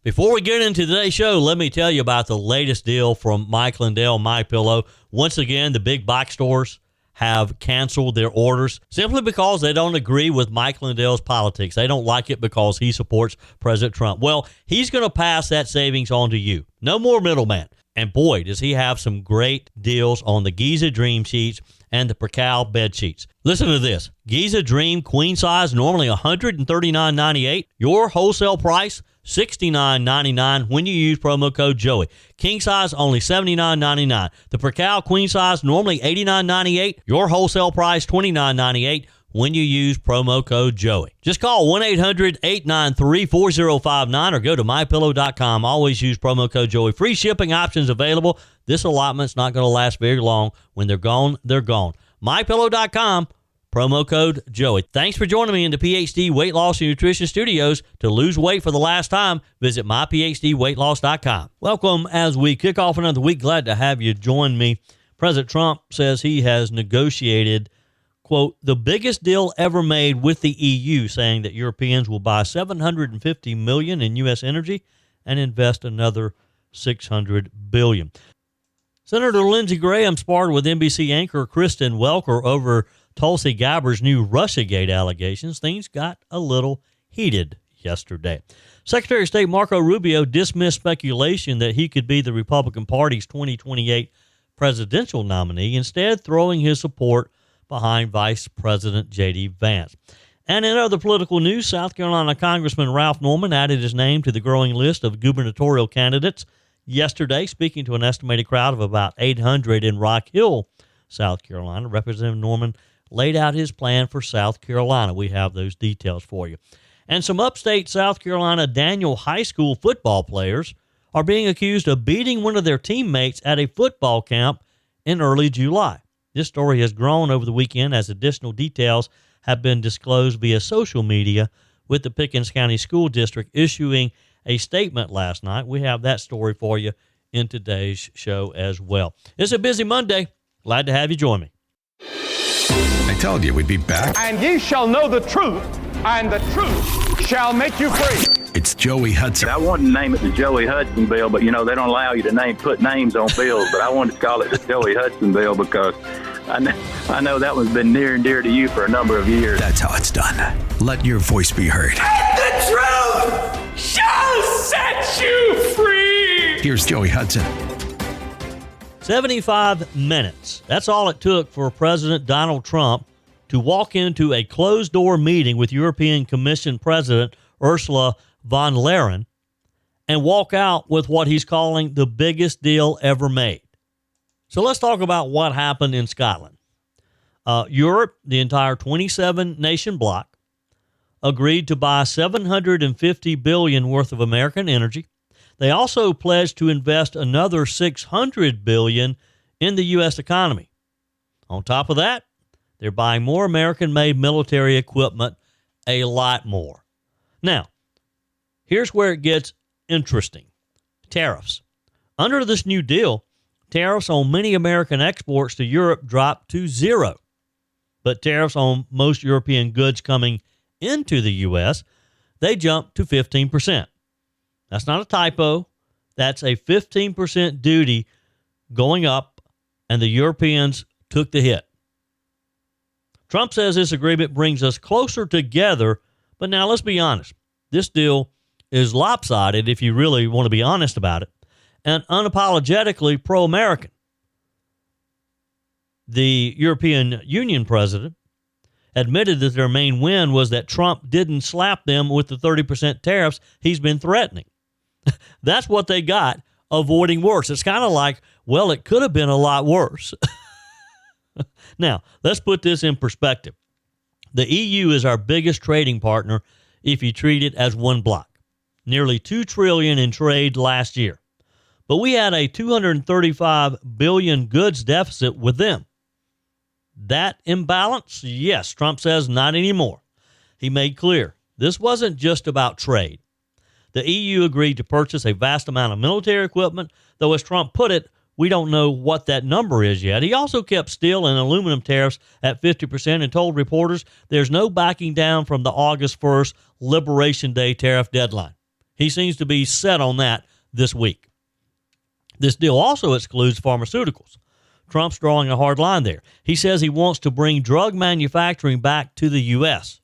Before we get into today's show, let me tell you about the latest deal from Mike Lindell, MyPillow. Once again, the big box stores have canceled their orders simply because they don't agree with Mike Lindell's politics. They don't like it because he supports President Trump. Well, he's going to pass that savings on to you. No more middleman. And boy, does he have some great deals on the Giza Dream sheets and the Percal bed sheets. Listen to this. Giza Dream queen size, normally $139.98. Your wholesale price, $69.99 when you use promo code Joey. King size, only $79.99. The Percal queen size, normally $89.98. Your wholesale price, $29.98 when you use promo code Joey. Just call 1-800-893-4059 or go to mypillow.com. Always use promo code Joey. Free shipping options available. This allotment's not going to last very long. When they're gone, they're gone. mypillow.com. Promo code Joey. Thanks for joining me in the PhD Weight Loss and Nutrition Studios. To lose weight for the last time, visit myphdweightloss.com. Welcome as we kick off another week. Glad to have you join me. President Trump says he has negotiated, quote, the biggest deal ever made with the EU, saying that Europeans will buy $750 million in U.S. energy and invest another $600 billion. Senator Lindsey Graham sparred with NBC anchor Kristen Welker over Tulsi Gabbard's new Russiagate allegations. Things got a little heated yesterday. Secretary of State Marco Rubio dismissed speculation that he could be the Republican Party's 2028 presidential nominee, instead throwing his support behind Vice President JD Vance. And in other political news, South Carolina Congressman Ralph Norman added his name to the growing list of gubernatorial candidates yesterday, speaking to an estimated crowd of about 800 in Rock Hill, South Carolina. Representative Norman laid out his plan for South Carolina. We have those details for you. And some upstate South Carolina Daniel High School football players are being accused of beating one of their teammates at a football camp in early July. This story has grown over the weekend as additional details have been disclosed via social media, with the Pickens County School District issuing a statement last night. We have that story for you in today's show as well. It's a busy Monday. Glad to have you join me. I told you we'd be back. And ye shall know the truth, and the truth shall make you free. It's Joey Hudson. I wanted to name it the Joey Hudson bill, but, they don't allow you to put names on bills. But I wanted to call it the Joey Hudson bill because I know that one's been near and dear to you for a number of years. That's how it's done. Let your voice be heard. And the truth shall set you free. Here's Joey Hudson. 75 minutes. That's all it took for President Donald Trump to walk into a closed-door meeting with European Commission President Ursula von der Leyen and walk out with what he's calling the biggest deal ever made. So let's talk about what happened in Scotland. Europe, the entire 27-nation bloc, agreed to buy $750 billion worth of American energy. They also pledged to invest another $600 billion in the U.S. economy. On top of that, they're buying more American-made military equipment, a lot more. Now, here's where it gets interesting. Tariffs. Under this new deal, tariffs on many American exports to Europe dropped to zero. But tariffs on most European goods coming into the U.S., they jumped to 15%. That's not a typo. That's a 15% duty going up, and the Europeans took the hit. Trump says this agreement brings us closer together, but now let's be honest. This deal is lopsided, if you really want to be honest about it, and unapologetically pro-American. The European Union president admitted that their main win was that Trump didn't slap them with the 30% tariffs he's been threatening. That's what they got, avoiding worse. It's kind of like, well, it could have been a lot worse. Now, let's put this in perspective. The EU is our biggest trading partner if you treat it as one block. Nearly $2 trillion in trade last year. But we had a $235 billion goods deficit with them. That imbalance? Yes, Trump says not anymore. He made clear this wasn't just about trade. The EU agreed to purchase a vast amount of military equipment, though as Trump put it, we don't know what that number is yet. He also kept steel and aluminum tariffs at 50% and told reporters there's no backing down from the August 1st Liberation Day tariff deadline. He seems to be set on that this week. This deal also excludes pharmaceuticals. Trump's drawing a hard line there. He says he wants to bring drug manufacturing back to the U.S.,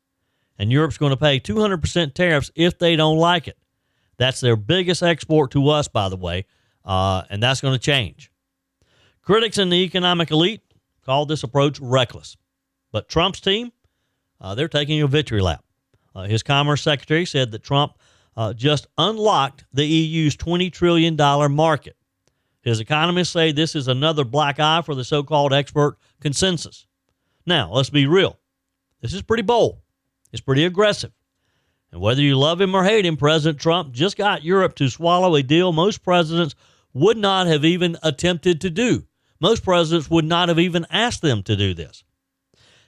and Europe's going to pay 200% tariffs if they don't like it. That's their biggest export to us, by the way, and that's going to change. Critics in the economic elite called this approach reckless. But Trump's team, they're taking a victory lap. His Commerce Secretary said that Trump just unlocked the EU's $20 trillion market. His economists say this is another black eye for the so-called expert consensus. Now, let's be real. This is pretty bold. It's pretty aggressive. And whether you love him or hate him, President Trump just got Europe to swallow a deal most presidents would not have even attempted to do. Most presidents would not have even asked them to do this.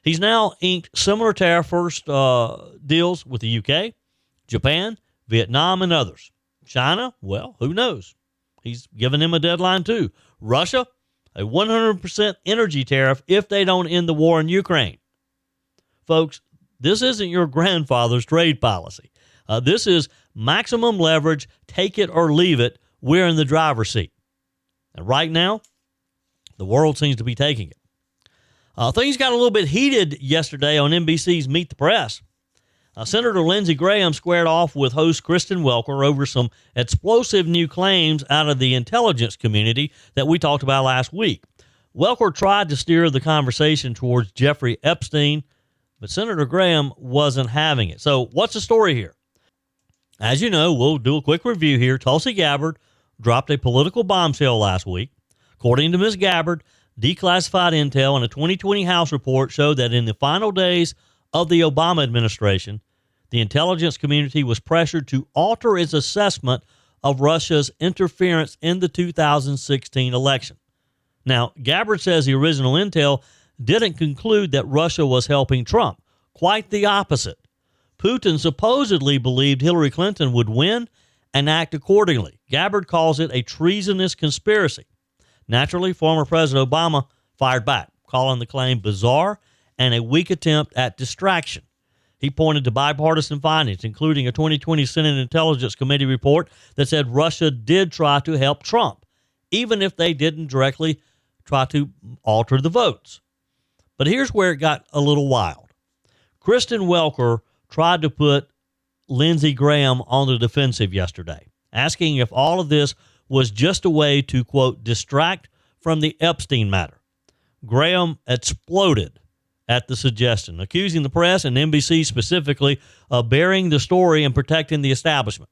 He's now inked similar tariff-first deals with the UK, Japan, Vietnam, and others. China, well, who knows? He's given him a deadline too. Russia, a 100% energy tariff if they don't end the war in Ukraine. Folks, this isn't your grandfather's trade policy. This is maximum leverage, take it or leave it. We're in the driver's seat. And right now, the world seems to be taking it. Things got a little bit heated yesterday on NBC's Meet the Press. Senator Lindsey Graham squared off with host Kristen Welker over some explosive new claims out of the intelligence community that we talked about last week. Welker tried to steer the conversation towards Jeffrey Epstein, but Senator Graham wasn't having it. So what's the story here? As you know, we'll do a quick review here. Tulsi Gabbard dropped a political bombshell last week. According to Ms. Gabbard, declassified intel in a 2020 House report showed that in the final days of the Obama administration, the intelligence community was pressured to alter its assessment of Russia's interference in the 2016 election. Now, Gabbard says the original intel didn't conclude that Russia was helping Trump. Quite the opposite. Putin supposedly believed Hillary Clinton would win and act accordingly. Gabbard calls it a treasonous conspiracy. Naturally, former President Obama fired back, calling the claim bizarre and a weak attempt at distraction. He pointed to bipartisan findings, including a 2020 Senate Intelligence Committee report that said Russia did try to help Trump, even if they didn't directly try to alter the votes. But here's where it got a little wild. Kristen Welker tried to put Lindsey Graham on the defensive yesterday, asking if all of this was just a way to, quote, distract from the Epstein matter. Graham exploded at the suggestion, accusing the press and NBC specifically of burying the story and protecting the establishment.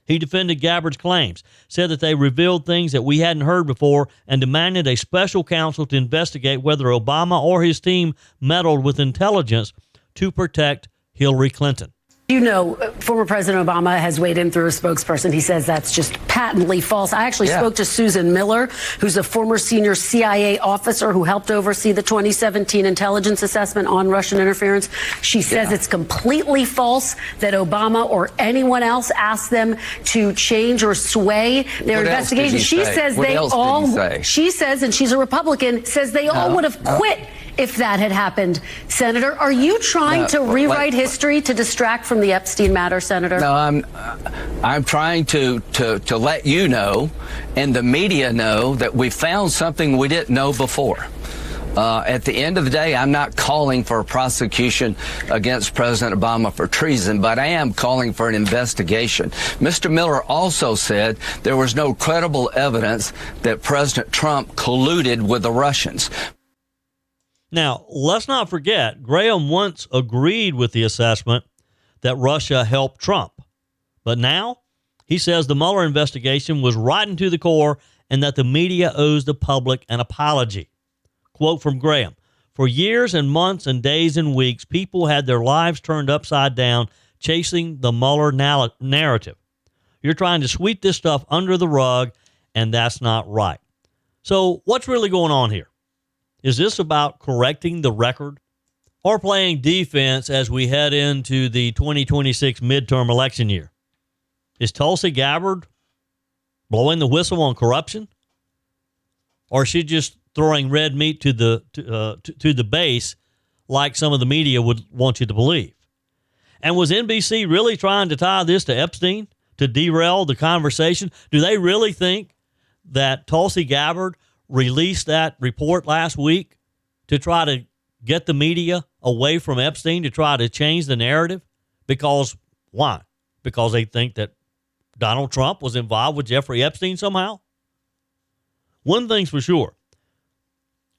He defended Gabbard's claims, said that they revealed things that we hadn't heard before, and demanded a special counsel to investigate whether Obama or his team meddled with intelligence to protect Hillary Clinton. You know, former President Obama has weighed in through a spokesperson. He says that's just patently false. I actually spoke to Susan Miller, who's a former senior CIA officer who helped oversee the 2017 intelligence assessment on Russian interference. She says it's completely false that Obama or anyone else asked them to change or sway their investigation. She says she says, and she's a Republican, says they all would have quit if that had happened. Senator, are you trying to rewrite history to distract from the Epstein matter, Senator? No, I'm trying to let you know and the media know that we found something we didn't know before. At the end of the day, I'm not calling for a prosecution against President Obama for treason, but I am calling for an investigation. Mr. Miller also said there was no credible evidence that President Trump colluded with the Russians. Now, let's not forget, Graham once agreed with the assessment that Russia helped Trump. But now he says the Mueller investigation was rotten to the core and that the media owes the public an apology. Quote from Graham, "For years and months and days and weeks, people had their lives turned upside down chasing the Mueller narrative. You're trying to sweep this stuff under the rug, and that's not right." So what's really going on here? Is this about correcting the record or playing defense as we head into the 2026 midterm election year? Is Tulsi Gabbard blowing the whistle on corruption? Or is she just throwing red meat to the base like some of the media would want you to believe? And was NBC really trying to tie this to Epstein, to derail the conversation? Do they really think that Tulsi Gabbard released that report last week to try to get the media away from Epstein, to try to change the narrative? Because why? Because they think that Donald Trump was involved with Jeffrey Epstein somehow? One thing's for sure.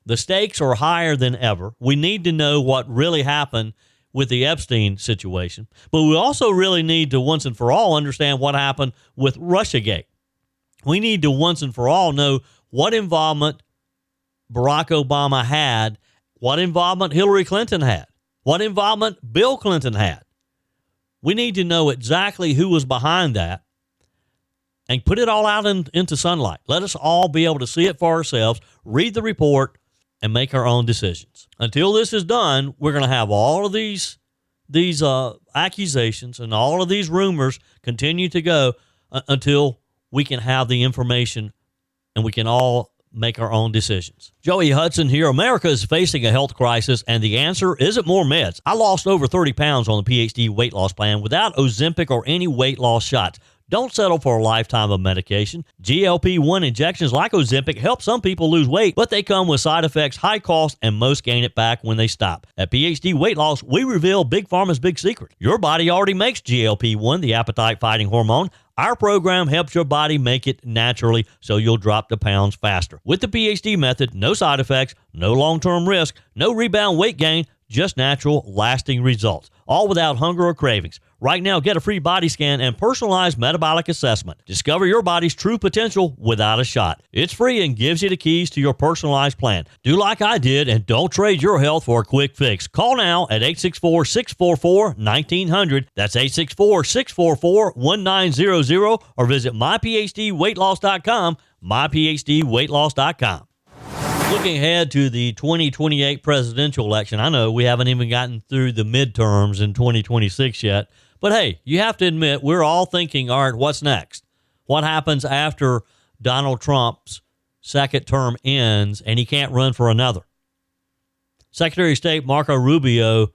The stakes are higher than ever. We need to know what really happened with the Epstein situation. But we also really need to once and for all understand what happened with Russiagate. We need to once and for all know what involvement Barack Obama had, what involvement Hillary Clinton had, what involvement Bill Clinton had. We need to know exactly who was behind that and put it all out into sunlight. Let us all be able to see it for ourselves, read the report, and make our own decisions. Until this is done, we're going to have all of these accusations and all of these rumors continue to go until we can have the information and we can all make our own decisions. Joey Hudson here. America is facing a health crisis, and the answer isn't more meds. I lost over 30 pounds on the PhD weight loss plan without Ozempic or any weight loss shots. Don't settle for a lifetime of medication. GLP-1 injections like Ozempic help some people lose weight, but they come with side effects, high cost, and most gain it back when they stop. At PhD Weight Loss, we reveal Big Pharma's big secret. Your body already makes GLP-1, the appetite-fighting hormone. Our program helps your body make it naturally so you'll drop the pounds faster. With the PhD method, no side effects, no long-term risk, no rebound weight gain, just natural, lasting results, all without hunger or cravings. Right now, get a free body scan and personalized metabolic assessment. Discover your body's true potential without a shot. It's free and gives you the keys to your personalized plan. Do like I did and don't trade your health for a quick fix. Call now at 864-644-1900. That's 864-644-1900 or visit myphdweightloss.com, myphdweightloss.com. Looking ahead to the 2028 presidential election, I know we haven't even gotten through the midterms in 2026 yet, but hey, you have to admit we're all thinking, all right, what's next? What happens after Donald Trump's second term ends and he can't run for another? Secretary of State Marco Rubio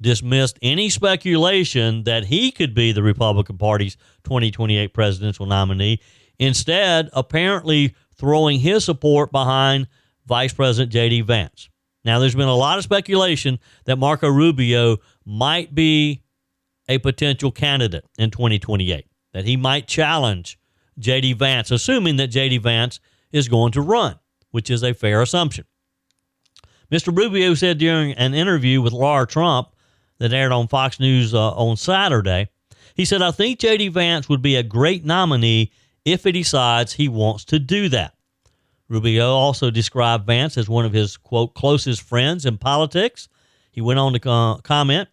dismissed any speculation that he could be the Republican Party's 2028 presidential nominee, instead apparently throwing his support behind Vice President JD Vance. Now, there's been a lot of speculation that Marco Rubio might be a potential candidate in 2028, that he might challenge JD Vance, assuming that JD Vance is going to run, which is a fair assumption. Mr. Rubio said during an interview with Laura Trump that aired on Fox News on Saturday, he said, I think JD Vance would be a great nominee if he decides he wants to do that. Rubio also described Vance as one of his, quote, closest friends in politics. He went on to comment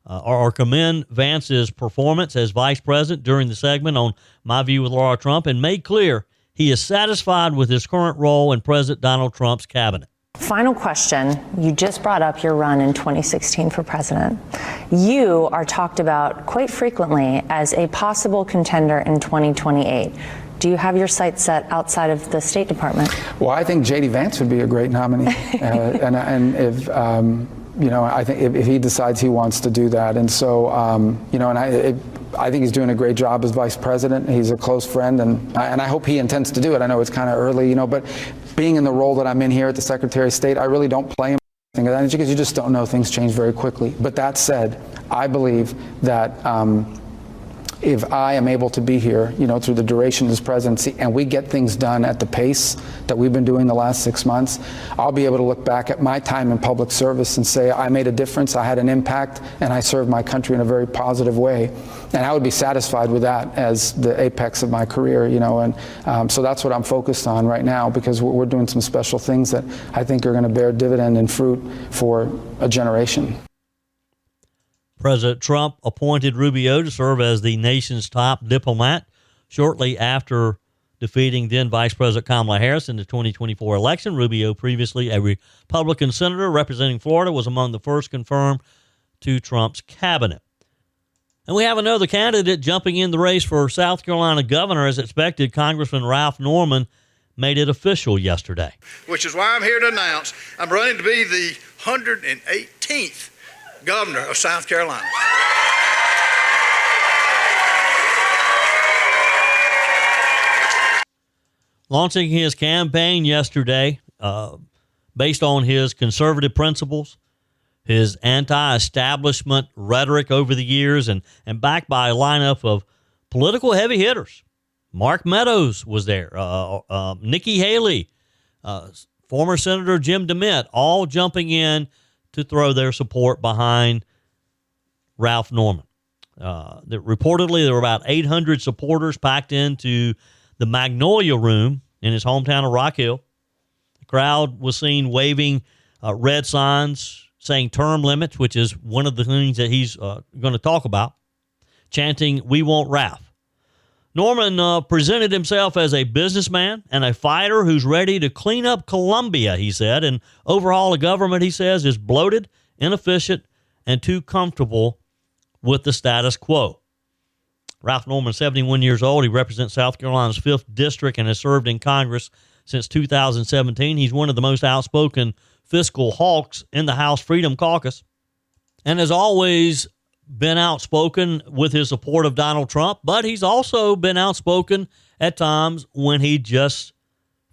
or commend Vance's performance as vice president during the segment on My View with Laura Trump and made clear he is satisfied with his current role in President Donald Trump's cabinet. Final question. You just brought up your run in 2016 for president. You are talked about quite frequently as a possible contender in 2028. Do you have your sights set outside of the State Department? Well, I think JD Vance would be a great nominee, and if I think if he decides he wants to do that, and so I think he's doing a great job as vice president. He's a close friend, and I hope he intends to do it. I know it's kind of early, but being in the role that I'm in here at the Secretary of State, I really don't play him because you just don't know. Things change very quickly. But that said, I believe that if I am able to be here, through the duration of this presidency, and we get things done at the pace that we've been doing the last 6 months, I'll be able to look back at my time in public service and say, I made a difference, I had an impact, and I served my country in a very positive way. And I would be satisfied with that as the apex of my career, so that's what I'm focused on right now, because we're doing some special things that I think are going to bear dividend and fruit for a generation. President Trump appointed Rubio to serve as the nation's top diplomat shortly after defeating then Vice President Kamala Harris in the 2024 election. Rubio, previously a Republican senator representing Florida, was among the first confirmed to Trump's cabinet. And we have another candidate jumping in the race for South Carolina governor. As expected, Congressman Ralph Norman made it official yesterday. Which is why I'm here to announce I'm running to be the 118th governor of South Carolina. launching his campaign yesterday based on his conservative principles, his anti-establishment rhetoric over the years, and backed by a lineup of political heavy hitters. Mark Meadows was there, Nikki Haley, former Senator Jim DeMint, all jumping in to throw their support behind Ralph Norman. Reportedly, there were about 800 supporters packed into the Magnolia Room in his hometown of Rock Hill. The crowd was seen waving red signs saying term limits, which is one of the things that he's going to talk about, chanting, "We want Ralph." Norman presented himself as a businessman and a fighter who's ready to clean up Colombia, he said, and overhaul a government, he says, is bloated, inefficient, and too comfortable with the status quo. Ralph Norman, 71 years old. He represents South Carolina's 5th District and has served in Congress since 2017. He's one of the most outspoken fiscal hawks in the House Freedom Caucus and has always been outspoken with his support of Donald Trump, but he's also been outspoken at times when he just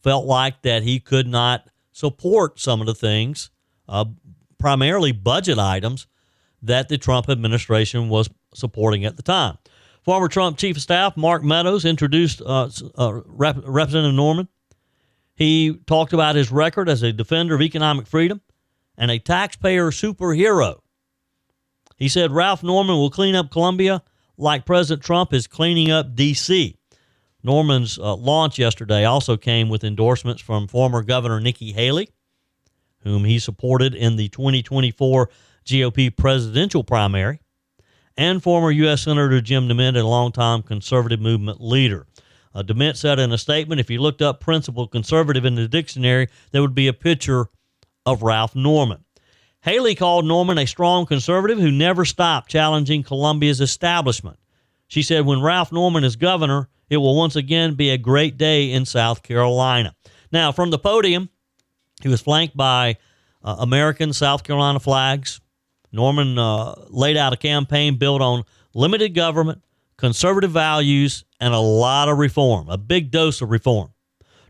felt like that he could not support some of the things, primarily budget items, that the Trump administration was supporting at the time. Former Trump Chief of Staff Mark Meadows introduced Representative Norman. He talked about his record as a defender of economic freedom and a taxpayer superhero. He said Ralph Norman will clean up Colombia like President Trump is cleaning up D.C. Norman's launch yesterday also came with endorsements from former Governor Nikki Haley, whom he supported in the 2024 GOP presidential primary, and former U.S. Senator Jim DeMint, and a longtime conservative movement leader. DeMint said in a statement, if you looked up principled conservative in the dictionary, there would be a picture of Ralph Norman. Haley called Norman a strong conservative who never stopped challenging Colombia's establishment. She said, when Ralph Norman is governor, it will once again be a great day in South Carolina. Now, from the podium, he was flanked by American South Carolina flags. Norman laid out a campaign built on limited government, conservative values, and a lot of reform, a big dose of reform.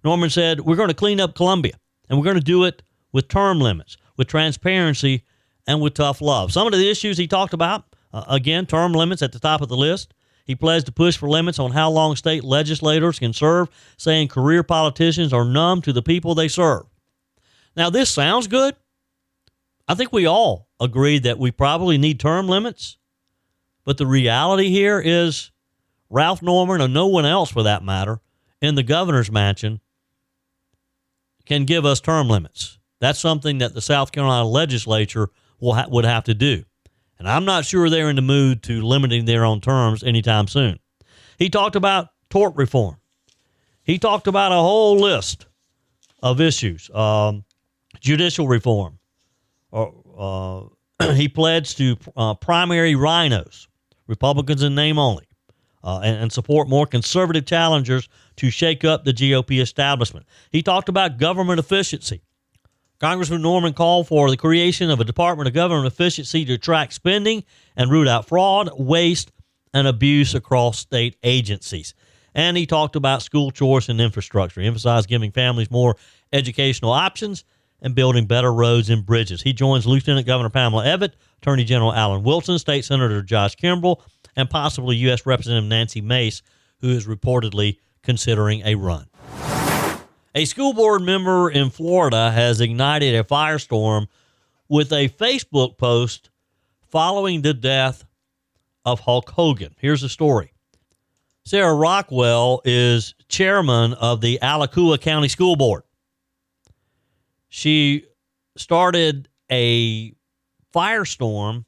Norman said, we're going to clean up Colombia, and we're going to do it with term limits, with transparency, and with tough love. Some of the issues he talked about, again, term limits at the top of the list. He pledged to push for limits on how long state legislators can serve, saying career politicians are numb to the people they serve. Now, this sounds good. I think we all agree that we probably need term limits. But the reality here is Ralph Norman, or no one else for that matter, in the governor's mansion can give us term limits. That's something that the South Carolina legislature would have to do. And I'm not sure they're in the mood to limiting their own terms anytime soon. He talked about tort reform. He talked about a whole list of issues. Judicial reform. He pledged to primary rhinos, Republicans in name only, and support more conservative challengers to shake up the GOP establishment. He talked about government efficiency. Congressman Norman called for the creation of a Department of Government Efficiency to track spending and root out fraud, waste, and abuse across state agencies. And he talked about school choice and infrastructure. He emphasized giving families more educational options and building better roads and bridges. He joins Lieutenant Governor Pamela Abbott, Attorney General Alan Wilson, State Senator Josh Kimbrell, and possibly U.S. Representative Nancy Mace, who is reportedly considering a run. A school board member in Florida has ignited a firestorm with a Facebook post following the death of Hulk Hogan. Here's the story. Sarah Rockwell is chairman of the Alachua County School Board. She started a firestorm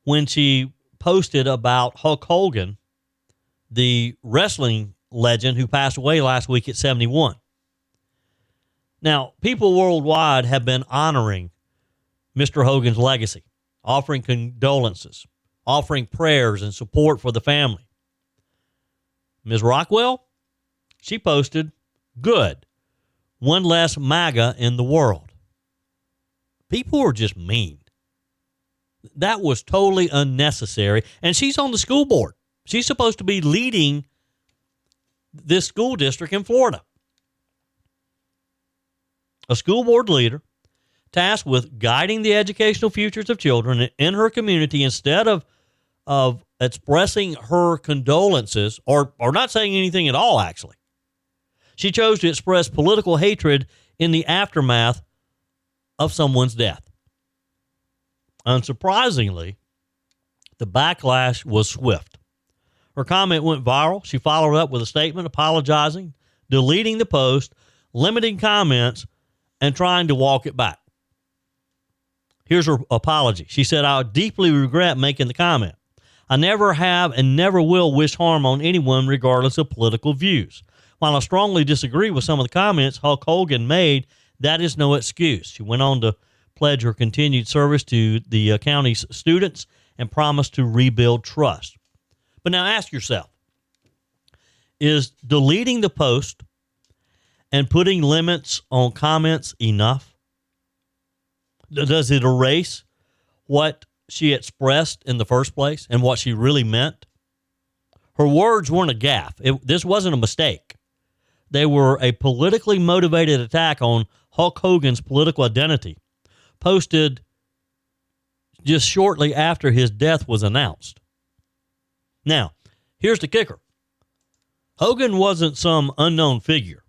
when she posted about Hulk Hogan, the wrestling legend who passed away last week at 71. Now, people worldwide have been honoring Mr. Hogan's legacy, offering condolences, offering prayers and support for the family. Ms. Rockwell, she posted, good, one less MAGA in the world. People are just mean. That was totally unnecessary. And she's on the school board. She's supposed to be leading this school district in Florida. a school board leader tasked with guiding the educational futures of children in her community, instead of expressing her condolences or not saying anything at all, actually, she chose to express political hatred in the aftermath of someone's death. Unsurprisingly, the backlash was swift. Her comment went viral. She followed up with a statement apologizing, deleting the post, limiting comments, and trying to walk it back. Here's her apology. She said, "I deeply regret making the comment. I never have and never will wish harm on anyone regardless of political views. While I strongly disagree with some of the comments Hulk Hogan made, that is no excuse." She went on to pledge her continued service to the county's students and promised to rebuild trust. But now ask yourself, is deleting the post and putting limits on comments enough? Does it erase what she expressed in the first place and what she really meant? Her words weren't a gaffe. This wasn't a mistake. They were a politically motivated attack on Hulk Hogan's political identity, posted just shortly after his death was announced. Now, here's the kicker. Hogan wasn't some unknown figure.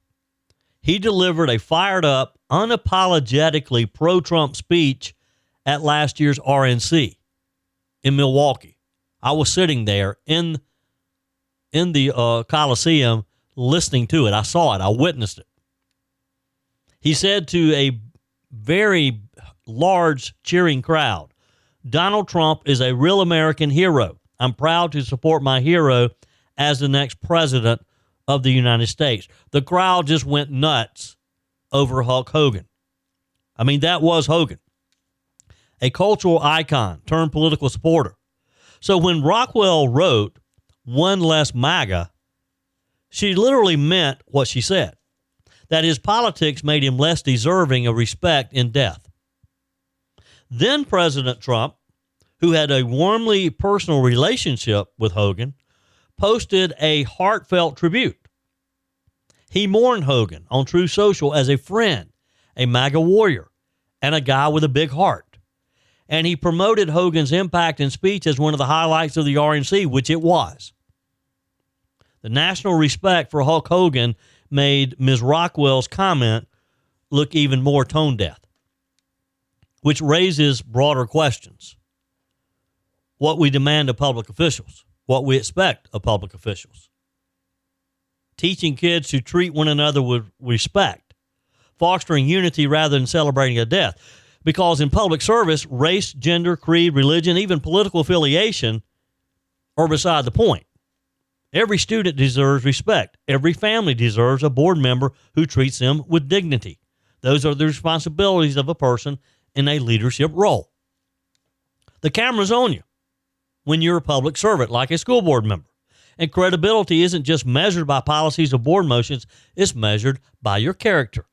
He delivered a fired-up, unapologetically pro-Trump speech at last year's RNC in Milwaukee. I was sitting there in the Coliseum listening to it. I saw it. I witnessed it. He said to a very large cheering crowd, "Donald Trump is a real American hero. I'm proud to support my hero as the next president of the United States." The crowd just went nuts over Hulk Hogan. I mean, that was Hogan, a cultural icon turned political supporter. So when Rockwell wrote "One Less MAGA," she literally meant what she said, that his politics made him less deserving of respect in death. Then President Trump, who had a warmly personal relationship with Hogan, posted a heartfelt tribute. He mourned Hogan on Truth Social as a friend, a MAGA warrior, and a guy with a big heart. And he promoted Hogan's impact and speech as one of the highlights of the RNC, which it was. The national respect for Hulk Hogan made Ms. Rockwell's comment look even more tone-deaf, which raises broader questions. What we demand of public officials, what we expect of public officials. Teaching kids to treat one another with respect, fostering unity rather than celebrating a death. Because in public service, race, gender, creed, religion, even political affiliation are beside the point. Every student deserves respect. Every family deserves a board member who treats them with dignity. Those are the responsibilities of a person in a leadership role. The camera's on you when you're a public servant, like a school board member. And credibility isn't just measured by policies or board motions, it's measured by your character.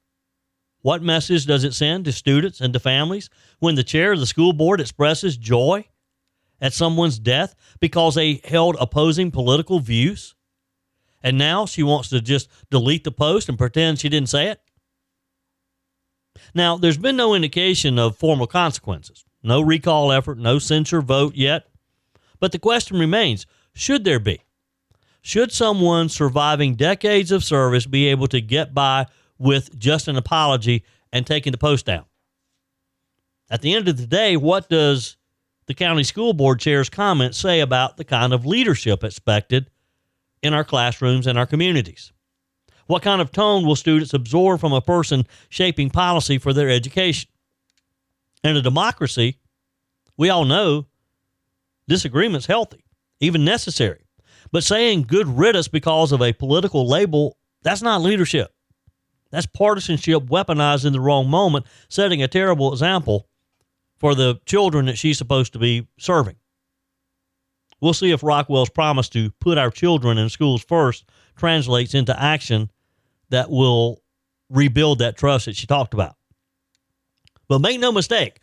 What message does it send to students and to families when the chair of the school board expresses joy at someone's death because they held opposing political views? And now she wants to just delete the post and pretend she didn't say it? Now, there's been no indication of formal consequences. No recall effort, no censure vote yet. But the question remains, should there be? Should someone surviving decades of service be able to get by with just an apology and taking the post down? At the end of the day, what does the county school board chair's comments say about the kind of leadership expected in our classrooms and our communities? What kind of tone will students absorb from a person shaping policy for their education? In a democracy, we all know disagreement's healthy, even necessary. But saying good riddance because of a political label, that's not leadership. That's partisanship weaponized in the wrong moment, setting a terrible example for the children that she's supposed to be serving. We'll see if Rockwell's promise to put our children in schools first translates into action that will rebuild that trust that she talked about. But make no mistake,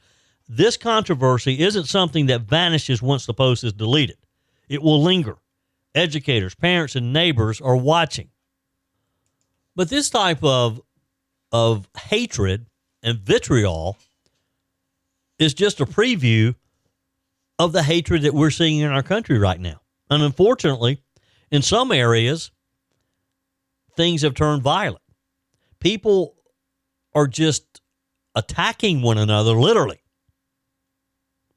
this controversy isn't something that vanishes once the post is deleted. It will linger. Educators, parents, and neighbors are watching. But this type of hatred and vitriol is just a preview of the hatred that we're seeing in our country right now. And unfortunately, in some areas, things have turned violent. People are just attacking one another, literally.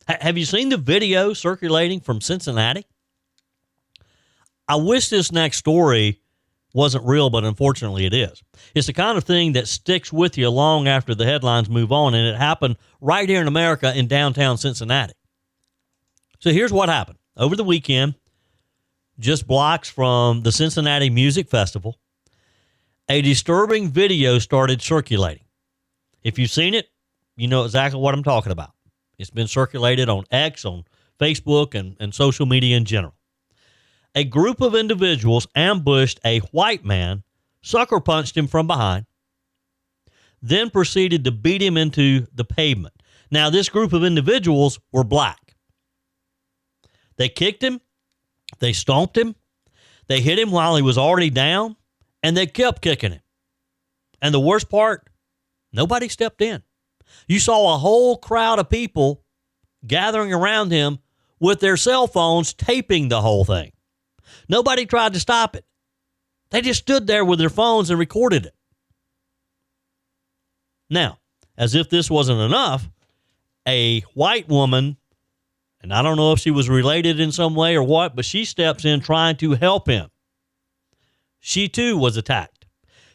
Have you seen the video circulating from Cincinnati? I wish this next story wasn't real, but unfortunately it is. It's the kind of thing that sticks with you long after the headlines move on, and it happened right here in America in downtown Cincinnati. So here's what happened. Over the weekend, just blocks from the Cincinnati Music Festival, a disturbing video started circulating. If you've seen it, you know exactly what I'm talking about. It's been circulated on X, on Facebook, and social media in general. A group of individuals ambushed a white man, sucker punched him from behind, then proceeded to beat him into the pavement. Now, this group of individuals were black. They kicked him, they stomped him, they hit him while he was already down, and they kept kicking him. And the worst part, nobody stepped in. You saw a whole crowd of people gathering around him with their cell phones taping the whole thing. Nobody tried to stop it. They just stood there with their phones and recorded it. Now, as if this wasn't enough, a white woman, and I don't know if she was related in some way or what, but she steps in trying to help him. She too was attacked.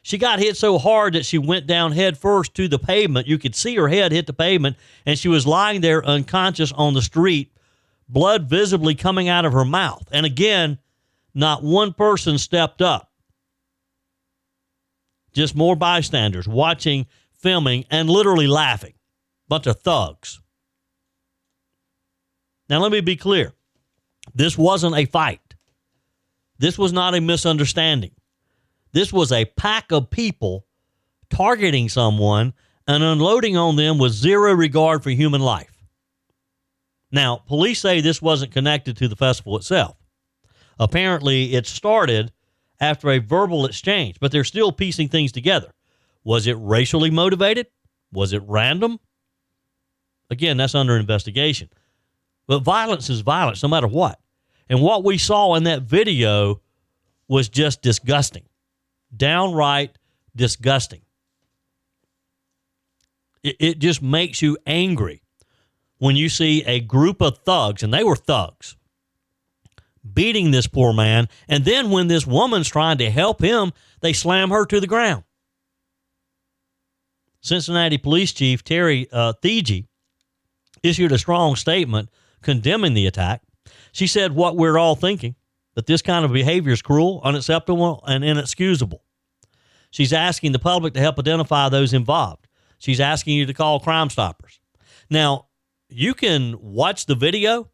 She got hit so hard that she went down head first to the pavement. You could see her head hit the pavement, and she was lying there unconscious on the street, blood visibly coming out of her mouth. And again, not one person stepped up. Just more bystanders watching, filming, and literally laughing. Bunch of thugs. Now, let me be clear. This wasn't a fight. This was not a misunderstanding. This was a pack of people targeting someone and unloading on them with zero regard for human life. Now, police say this wasn't connected to the festival itself. Apparently, it started after a verbal exchange, but they're still piecing things together. Was it racially motivated? Was it random? Again, that's under investigation. But violence is violence, no matter what. And what we saw in that video was just disgusting. Downright disgusting. It just makes you angry when you see a group of thugs, and they were thugs, beating this poor man, and then when this woman's trying to help him, they slam her to the ground. Cincinnati Police Chief Terry Thiege issued a strong statement condemning the attack. She said what we're all thinking, that this kind of behavior is cruel, unacceptable, and inexcusable. She's asking the public to help identify those involved. She's asking you to call Crime Stoppers. Now, you can watch the video,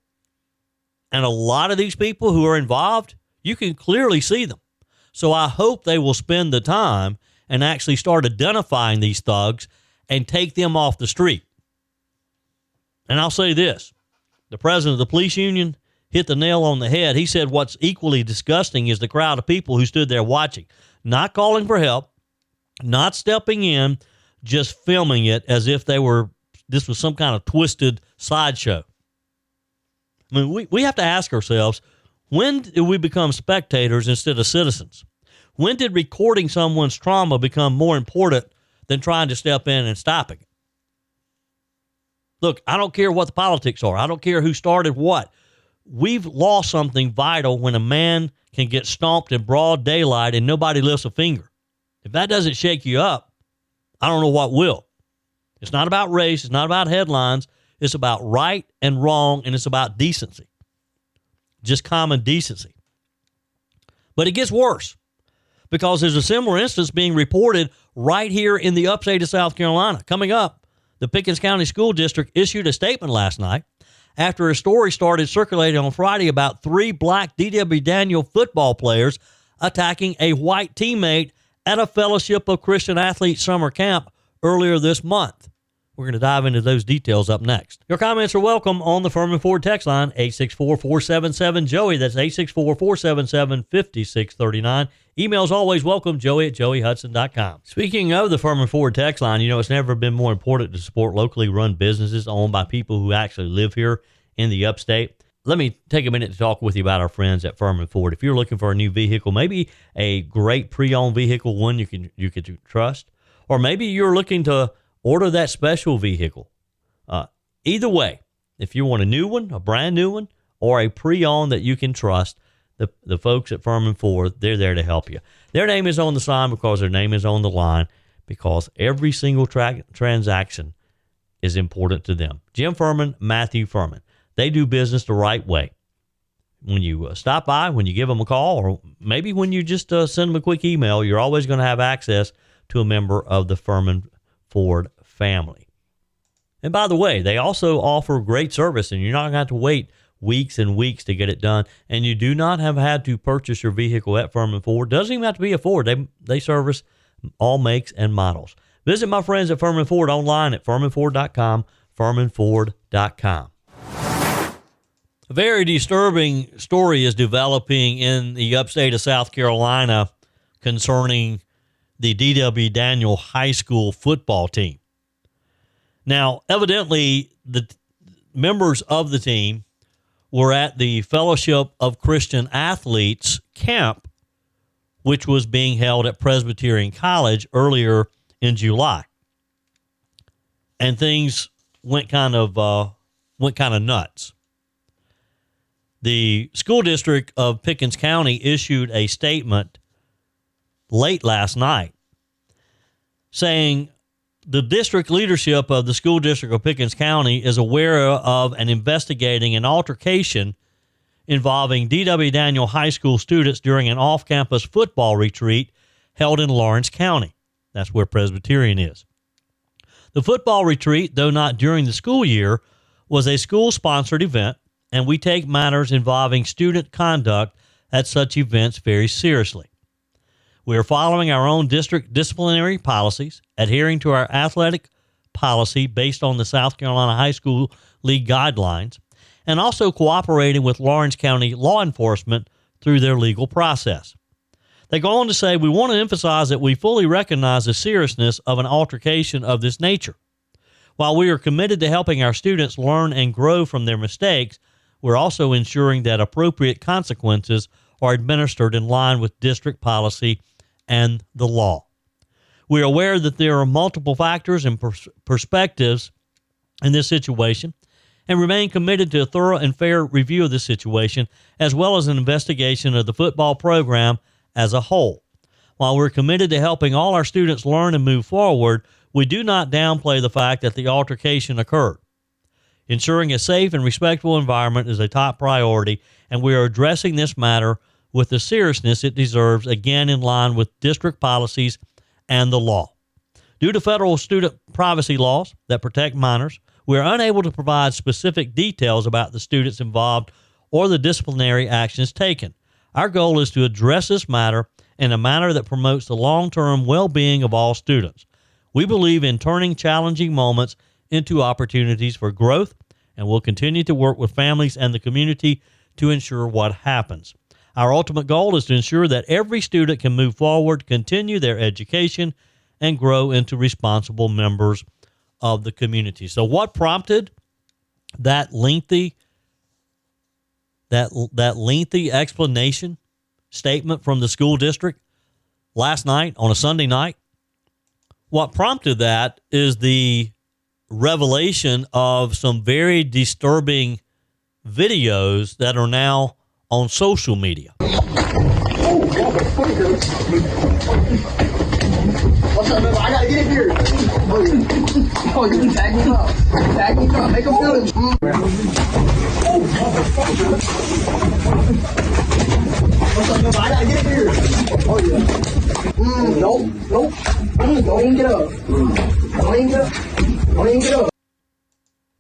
and a lot of these people who are involved, you can clearly see them. So I hope they will spend the time and actually start identifying these thugs and take them off the street. And I'll say this. The president of the police union hit the nail on the head. He said what's equally disgusting is the crowd of people who stood there watching, not calling for help, not stepping in, just filming it as if this was some kind of twisted sideshow. I mean, we have to ask ourselves, when did we become spectators instead of citizens? When did recording someone's trauma become more important than trying to step in and stopping it? Look, I don't care what the politics are. I don't care who started what. We've lost something vital when a man can get stomped in broad daylight and nobody lifts a finger. If that doesn't shake you up, I don't know what will. It's not about race. It's not about headlines. It's about right and wrong, and it's about decency. Just common decency. But it gets worse because there's a similar instance being reported right here in the upstate of South Carolina. Coming up, the Pickens County School District issued a statement last night after a story started circulating on Friday about 3 black D.W. Daniel football players attacking a white teammate at a Fellowship of Christian Athletes summer camp earlier this month. We're going to dive into those details up next. Your comments are welcome on the Furman Ford text line, 864-477-JOEY. That's 864-477-5639. Emails always welcome, joey@joeyhudson.com. Speaking of the Furman Ford text line, it's never been more important to support locally run businesses owned by people who actually live here in the upstate. Let me take a minute to talk with you about our friends at Furman Ford. If you're looking for a new vehicle, maybe a great pre-owned vehicle, one you can trust, or maybe you're looking to order that special vehicle. Either way, if you want a new one, a brand new one, or a pre-owned that you can trust, the folks at Furman Ford, they're there to help you. Their name is on the sign because their name is on the line, because every single transaction is important to them. Jim Furman, Matthew Furman. They do business the right way. When you stop by, when you give them a call, or maybe when you just send them a quick email, you're always going to have access to a member of the Furman Ford family. And by the way, they also offer great service, and you're not going to have to wait weeks and weeks to get it done. And you do not have had to purchase your vehicle at Furman Ford. Doesn't even have to be a Ford. They service all makes and models. Visit my friends at Furman Ford online at furmanford.com, furmanford.com. A very disturbing story is developing in the upstate of South Carolina concerning the D.W. Daniel High School football team. Now, evidently, the members of the team were at the Fellowship of Christian Athletes camp, which was being held at Presbyterian College earlier in July. And things went kind of nuts. The school district of Pickens County issued a statement late last night saying the district leadership of the school district of Pickens County is aware of and investigating an altercation involving D.W. Daniel High School students during an off-campus football retreat held in Lawrence County. That's where Presbyterian is. The football retreat, though not during the school year, was a school-sponsored event, and we take matters involving student conduct at such events very seriously. We are following our own district disciplinary policies, adhering to our athletic policy based on the South Carolina High School League guidelines, and also cooperating with Lawrence County law enforcement through their legal process. They go on to say, we want to emphasize that we fully recognize the seriousness of an altercation of this nature. While we are committed to helping our students learn and grow from their mistakes, we're also ensuring that appropriate consequences are administered in line with district policy and the law. We are aware that there are multiple factors and perspectives in this situation and remain committed to a thorough and fair review of this situation, as well as an investigation of the football program as a whole. While we're committed to helping all our students learn and move forward, we do not downplay the fact that the altercation occurred. Ensuring a safe and respectful environment is a top priority, and we are addressing this matter with the seriousness it deserves, again in line with district policies and the law. Due to federal student privacy laws that protect minors, we are unable to provide specific details about the students involved or the disciplinary actions taken. Our goal is to address this matter in a manner that promotes the long-term well-being of all students. We believe in turning challenging moments into opportunities for growth, and will continue to work with families and the community to ensure what happens. Our ultimate goal is to ensure that every student can move forward, continue their education, and grow into responsible members of the community. So what prompted that lengthy explanation statement from the school district last night on a Sunday night? What prompted that is the revelation of some very disturbing videos that are now on social media. What's up, man? I gotta get in here. Oh, you can tag me up. Tag me up. Make them feel it. What's up, man? I gotta get in here. Oh, yeah. Nope. Don't even get up. Don't even get up.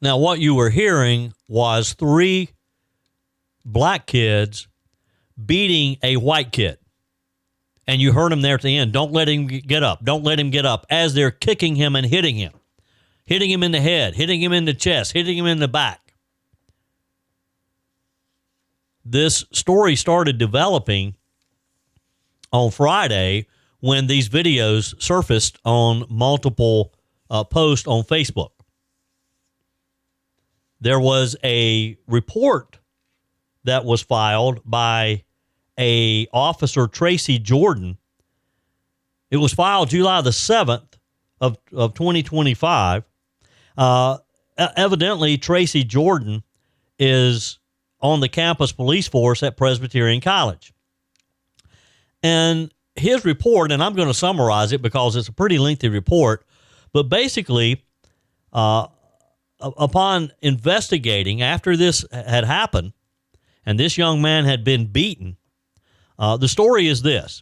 Now, what you were hearing was 3 black kids beating a white kid. And you heard him there at the end. Don't let him get up. Don't let him get up. As they're kicking him and hitting him in the head, hitting him in the chest, hitting him in the back. This story started developing on Friday when these videos surfaced on multiple posts on Facebook. There was a report that was filed by a officer, Tracy Jordan. It was filed July the 7th of 2025. Evidently, Tracy Jordan is on the campus police force at Presbyterian College. And his report, and I'm going to summarize it because it's a pretty lengthy report, but basically, upon investigating after this had happened and this young man had been beaten, the story is this.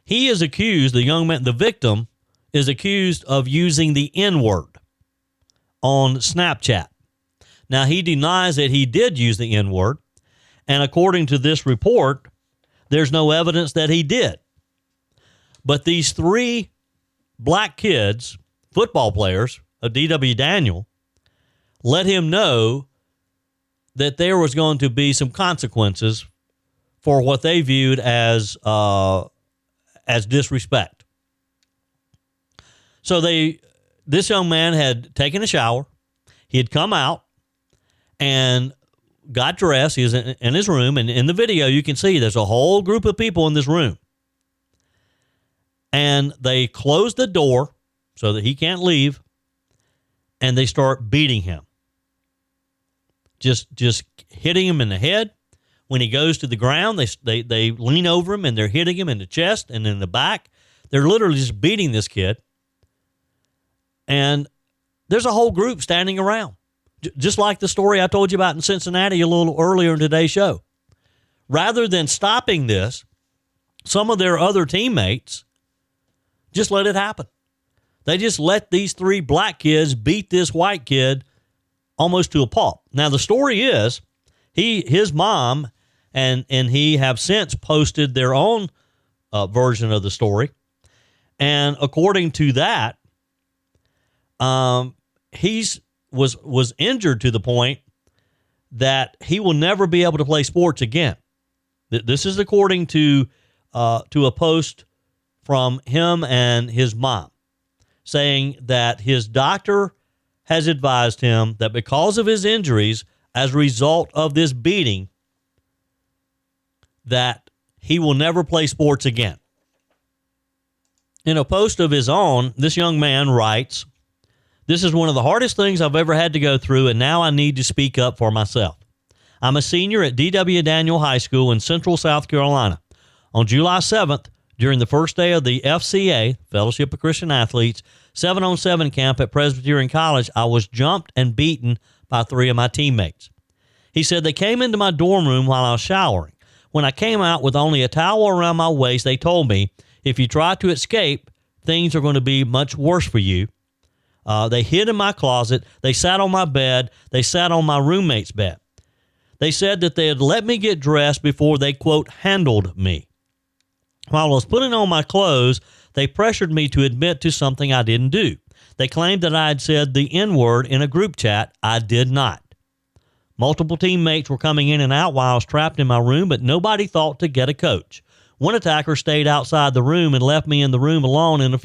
He is accused, the young man, the victim, is accused of using the N-word on Snapchat. Now, he denies that he did use the N-word, and according to this report, there's no evidence that he did. But these 3 black kids, football players of D.W. Daniel, let him know that there was going to be some consequences for what they viewed as disrespect. So this young man had taken a shower. He had come out and got dressed. He was in his room, and in the video you can see there's a whole group of people in this room. And they close the door so that he can't leave, and they start beating him. Just hitting him in the head. When he goes to the ground, they lean over him and they're hitting him in the chest and in the back. They're literally just beating this kid. And there's a whole group standing around, just like the story I told you about in Cincinnati a little earlier in today's show. Rather than stopping this, some of their other teammates just let it happen. They just let these 3 black kids beat this white kid almost to a pulp. Now, the story is his mom and he have since posted their own version of the story. And according to that, he was injured to the point that he will never be able to play sports again. This is according to a post from him and his mom, saying that his doctor has advised him that because of his injuries as a result of this beating, that he will never play sports again. In a post of his own, this young man writes, "This is one of the hardest things I've ever had to go through, and now I need to speak up for myself. I'm a senior at D.W. Daniel High School in Central South Carolina. On July 7th, during the first day of the FCA, Fellowship of Christian Athletes, 7-on-7 camp at Presbyterian College, I was jumped and beaten by 3 of my teammates. He said they came into my dorm room while I was showering. When I came out with only a towel around my waist, they told me, if you try to escape, things are going to be much worse for you. They hid in my closet. They sat on my bed. They sat on my roommate's bed. They said that they had let me get dressed before they, quote, handled me. While I was putting on my clothes, they pressured me to admit to something I didn't do. They claimed that I had said the N-word in a group chat. I did not. Multiple teammates were coming in and out while I was trapped in my room, but nobody thought to get a coach. One attacker stayed outside the room and left me in the room alone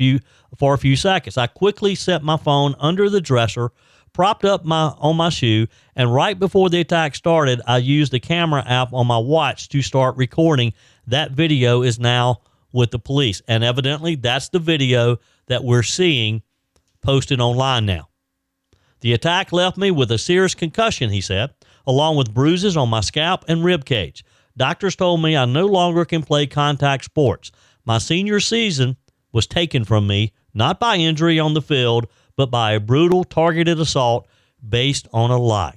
for a few seconds. I quickly set my phone under the dresser, propped up on my shoe, and right before the attack started, I used the camera app on my watch to start recording. That video is now with the police, and evidently that's the video that we're seeing posted online now. The attack left me with a serious concussion, he said, along with bruises on my scalp and rib cage. Doctors told me I no longer can play contact sports. My senior season was taken from me, not by injury on the field, but by a brutal, targeted assault based on a lie.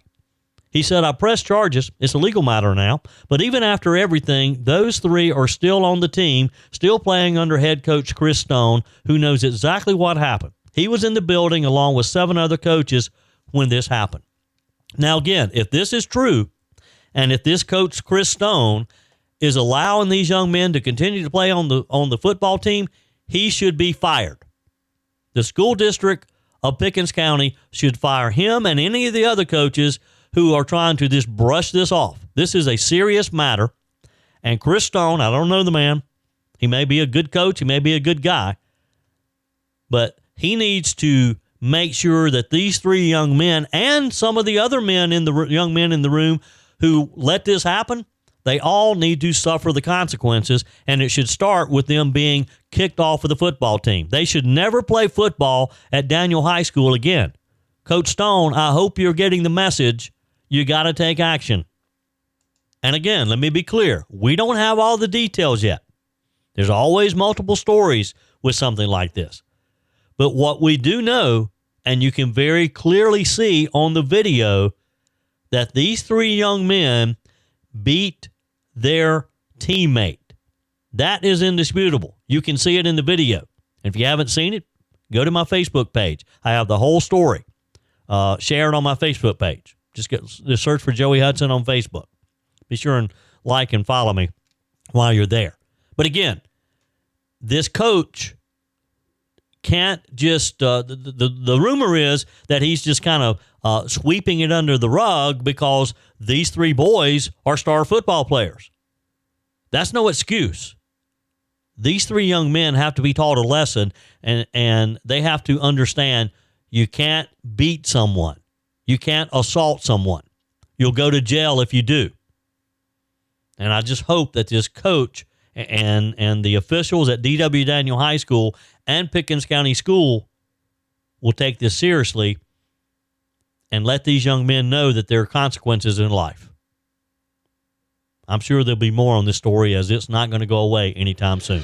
He said, I pressed charges. It's a legal matter now. But even after everything, those 3 are still on the team, still playing under head coach Chris Stone, who knows exactly what happened. He was in the building along with 7 other coaches when this happened. Now, again, if this is true, and if this coach Chris Stone is allowing these young men to continue to play on the football team, he should be fired. The school district of Pickens County should fire him and any of the other coaches who are trying to just brush this off. This is a serious matter. And Chris Stone, I don't know the man, He may be a good coach. He may be a good guy. But he needs to make sure that these three young men and some of the other young men in the room who let this happen, they all need to suffer the consequences, and it should start with them being kicked off of the football team. They should never play football at Daniel High School again. Coach Stone, I hope you're getting the message. You got to take action. And again, let me be clear. We don't have all the details yet. There's always multiple stories with something like this. But what we do know, and you can very clearly see on the video, that these three young men beat their teammate. That is indisputable. You can see it in the video. If you haven't seen it, go to my Facebook page. I have the whole story shared on my Facebook page. Just search for Joey Hudson on Facebook. Be sure and like and follow me while you're there. But again, this coach can't just, the rumor is that he's just kind of sweeping it under the rug because these three boys are star football players. That's no excuse. These three young men have to be taught a lesson, and they have to understand you can't beat someone. You can't assault someone. You'll go to jail if you do. And I just hope that this coach and the officials at D.W. Daniel High School and Pickens County School will take this seriously and let these young men know that there are consequences in life. I'm sure there'll be more on this story, as it's not going to go away anytime soon.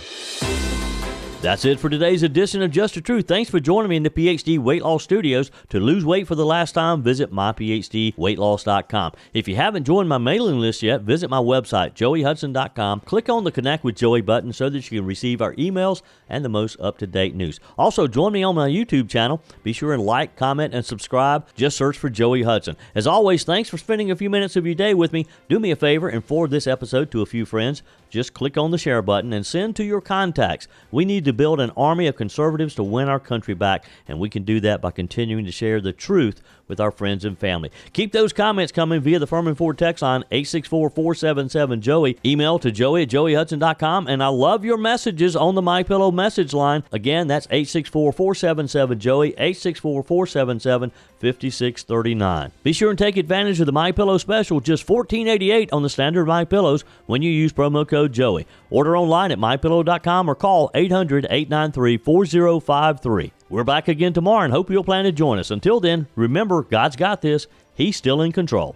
That's it for today's edition of Just the Truth. Thanks for joining me in the PhD Weight Loss Studios. To lose weight for the last time, visit myphdweightloss.com. If you haven't joined my mailing list yet, visit my website, joeyhudson.com. Click on the Connect with Joey button so that you can receive our emails and the most up-to-date news. Also, join me on my YouTube channel. Be sure and like, comment, and subscribe. Just search for Joey Hudson. As always, thanks for spending a few minutes of your day with me. Do me a favor and forward this episode to a few friends. Just click on the share button and send to your contacts. We need to build an army of conservatives to win our country back, and we can do that by continuing to share the truth with our friends and family. Keep those comments coming via the Furman Ford text line, 864-477-JOEY. Email to joey@joeyhudson.com, and I love your messages on the MyPillow message line. Again, that's 864-477-JOEY, 864-477-5639. Be sure and take advantage of the MyPillow special, just $14.88 on the standard MyPillows when you use promo code Joey. Order online at mypillow.com or call 800-893-4053. We're back again tomorrow and hope you'll plan to join us. Until then, remember, God's got this. He's still in control.